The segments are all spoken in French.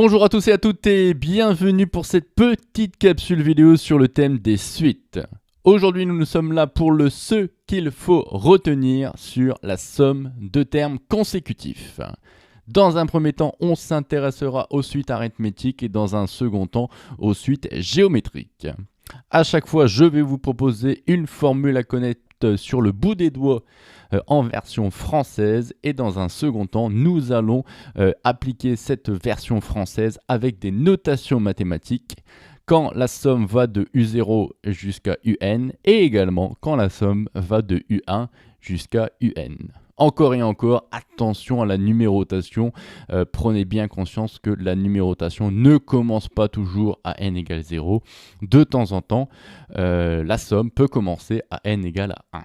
Bonjour à tous et à toutes et bienvenue pour cette petite capsule vidéo sur le thème des suites. Aujourd'hui, nous sommes là pour le ce qu'il faut retenir sur la somme de termes consécutifs. Dans un premier temps, on s'intéressera aux suites arithmétiques et dans un second temps, aux suites géométriques. À chaque fois, je vais vous proposer une formule à connaître sur le bout des doigts en version française et dans un second temps, nous allons appliquer cette version française avec des notations mathématiques quand la somme va de U0 jusqu'à UN et également quand la somme va de U1 jusqu'à UN. Encore et encore, attention à la numérotation. Prenez bien conscience que la numérotation ne commence pas toujours à n égale 0. De temps en temps, la somme peut commencer à n égale à 1.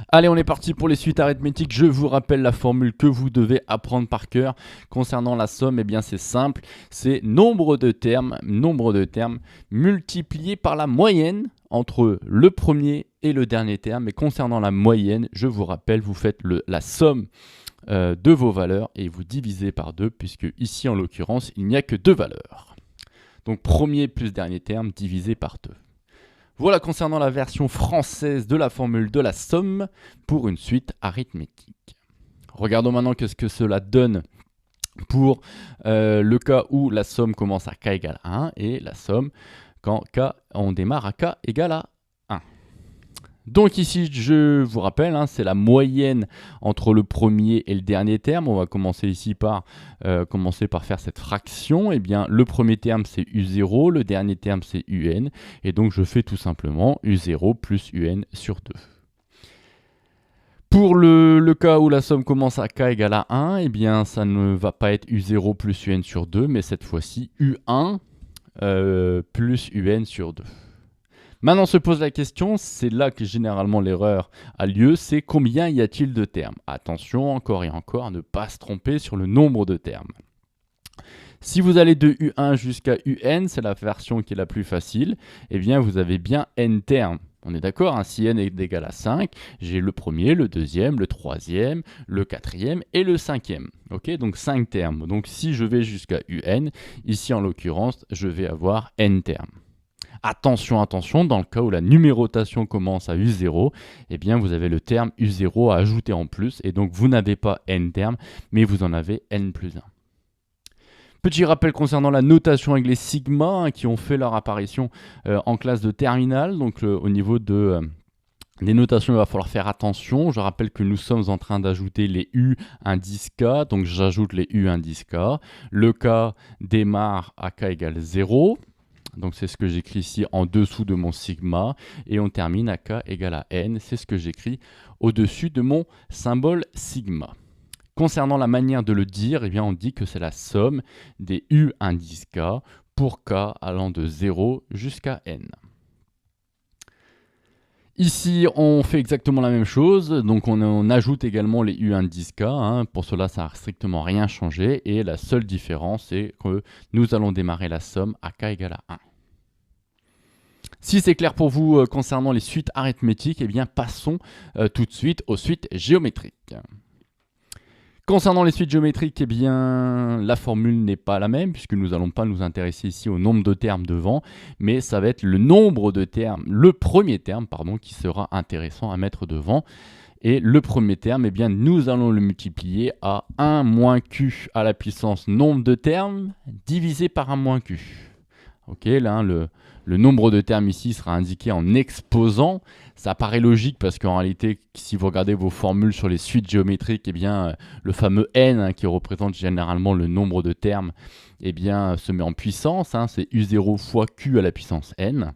Allez, on est parti pour les suites arithmétiques. Je vous rappelle la formule que vous devez apprendre par cœur. Concernant la somme, eh bien c'est simple. C'est nombre de termes multiplié par la moyenne entre le premier et le dernier terme. Et concernant la moyenne, je vous rappelle, vous faites la somme de vos valeurs et vous divisez par 2, puisque ici, en l'occurrence, il n'y a que 2 valeurs. Donc, premier plus dernier terme divisé par 2. Voilà concernant la version française de la formule de la somme pour une suite arithmétique. Regardons maintenant qu'est-ce que cela donne pour le cas où la somme commence à k égale 1 et la somme quand on démarre à k égale à 1. Donc ici, je vous rappelle, c'est la moyenne entre le premier et le dernier terme. On va commencer ici par faire cette fraction. Eh bien, le premier terme, c'est U0, le dernier terme, c'est UN. Et donc, je fais tout simplement U0 plus UN sur 2. Pour le cas où la somme commence à k égale à 1, eh bien, ça ne va pas être U0 plus UN sur 2, mais cette fois-ci U1 plus UN sur 2. Maintenant se pose la question, c'est là que généralement l'erreur a lieu, c'est combien y a-t-il de termes? Attention, encore et encore, à ne pas se tromper sur le nombre de termes. Si vous allez de U1 jusqu'à UN, c'est la version qui est la plus facile, eh bien vous avez bien n termes. On est d'accord, si n est égal à 5, j'ai le premier, le deuxième, le troisième, le quatrième et le cinquième. Okay, donc 5 termes. Donc si je vais jusqu'à UN, ici en l'occurrence, je vais avoir n termes. Attention, attention, dans le cas où la numérotation commence à U0, eh bien vous avez le terme U0 à ajouter en plus, et donc vous n'avez pas n termes, mais vous en avez n plus 1. Petit rappel concernant la notation avec les sigma qui ont fait leur apparition en classe de terminale, donc au niveau de... Les notations, il va falloir faire attention. Je rappelle que nous sommes en train d'ajouter les U indice K, donc j'ajoute les U indice K. Le K démarre à K égale 0. Donc c'est ce que j'écris ici en dessous de mon sigma. Et on termine à k égale à n. C'est ce que j'écris au-dessus de mon symbole sigma. Concernant la manière de le dire, eh bien on dit que c'est la somme des u indice k pour k allant de 0 jusqu'à n. Ici, on fait exactement la même chose, donc on ajoute également les u indice k, pour cela ça n'a strictement rien changé, et la seule différence c'est que nous allons démarrer la somme à k égale à 1. Si c'est clair pour vous concernant les suites arithmétiques, eh bien passons tout de suite aux suites géométriques. Concernant les suites géométriques, eh bien, la formule n'est pas la même puisque nous n'allons pas nous intéresser ici au nombre de termes devant, mais ça va être le nombre de termes, le premier terme, qui sera intéressant à mettre devant. Et le premier terme, eh bien, nous allons le multiplier à 1 moins q à la puissance nombre de termes divisé par 1 moins q. Ok, là, le nombre de termes ici sera indiqué en exposant. Ça paraît logique parce qu'en réalité, si vous regardez vos formules sur les suites géométriques, eh bien, le fameux n qui représente généralement le nombre de termes, eh bien, se met en puissance. C'est U0 fois q à la puissance n.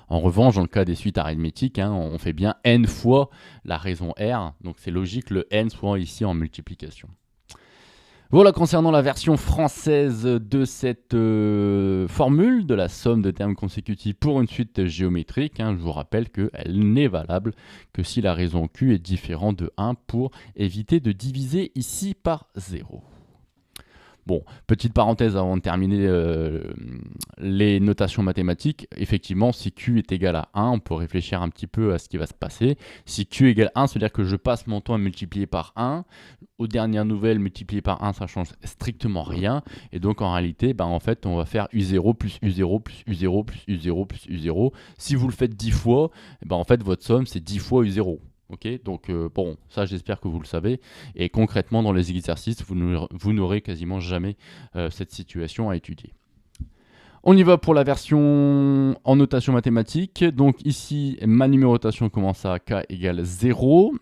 En revanche, dans le cas des suites arithmétiques, on fait bien n fois la raison r. Donc c'est logique que le n soit ici en multiplication. Voilà concernant la version française de cette formule de la somme de termes consécutifs pour une suite géométrique. Je vous rappelle qu'elle n'est valable que si la raison q est différente de 1 pour éviter de diviser ici par 0. Bon, petite parenthèse avant de terminer les notations mathématiques. Effectivement, si Q est égal à 1, on peut réfléchir un petit peu à ce qui va se passer. Si Q égale 1, c'est-à-dire que je passe mon temps à multiplier par 1. Aux dernières nouvelles, multiplier par 1, ça change strictement rien. Et donc, en réalité, en fait, on va faire U0 plus U0 plus U0 plus U0 plus U0. Si vous le faites 10 fois, en fait, votre somme, c'est 10 fois U0. Ok, donc bon, ça j'espère que vous le savez. Et concrètement, dans les exercices, vous n'aurez quasiment jamais cette situation à étudier. On y va pour la version en notation mathématique. Donc ici, ma numérotation commence à k égale 0.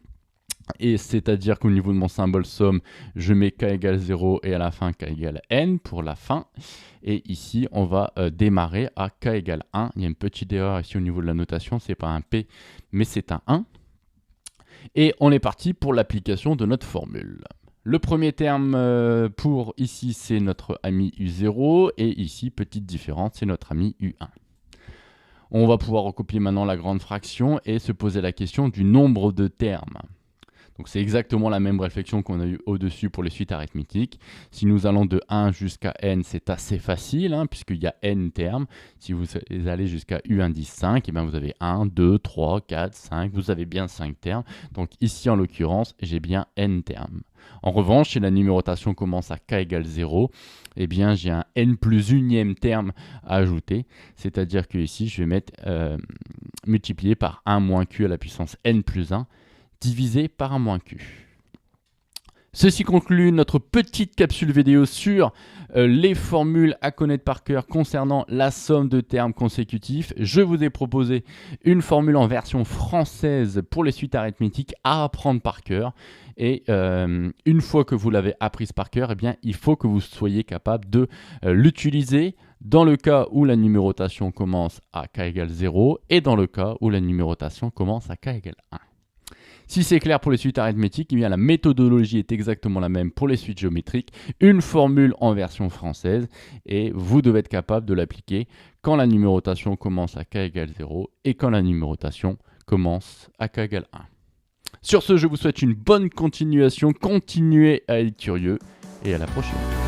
Et c'est-à-dire qu'au niveau de mon symbole somme, je mets k égale 0 et à la fin k égale n pour la fin. Et ici, on va démarrer à k égale 1. Il y a une petite erreur ici au niveau de la notation, c'est pas un p, mais c'est un 1. Et on est parti pour l'application de notre formule. Le premier terme pour ici, c'est notre ami U0. Et ici, petite différence, c'est notre ami U1. On va pouvoir recopier maintenant la grande fraction et se poser la question du nombre de termes. Donc c'est exactement la même réflexion qu'on a eue au-dessus pour les suites arithmétiques. Si nous allons de 1 jusqu'à n, c'est assez facile, puisqu'il y a n termes. Si vous allez jusqu'à u indice 5, vous avez 1, 2, 3, 4, 5, vous avez bien 5 termes. Donc ici, en l'occurrence, j'ai bien n termes. En revanche, si la numérotation commence à k égale 0, j'ai un n plus unième terme à ajouter. C'est-à-dire que ici, je vais mettre multiplié par 1 moins q à la puissance n plus 1, divisé par 1 moins q. Ceci conclut notre petite capsule vidéo sur les formules à connaître par cœur concernant la somme de termes consécutifs. Je vous ai proposé une formule en version française pour les suites arithmétiques à apprendre par cœur. Et une fois que vous l'avez apprise par cœur, il faut que vous soyez capable de l'utiliser dans le cas où la numérotation commence à k égale 0 et dans le cas où la numérotation commence à k égale 1. Si c'est clair pour les suites arithmétiques, la méthodologie est exactement la même pour les suites géométriques, une formule en version française, et vous devez être capable de l'appliquer quand la numérotation commence à k égale 0 et quand la numérotation commence à k égale 1. Sur ce, je vous souhaite une bonne continuation, continuez à être curieux, et à la prochaine.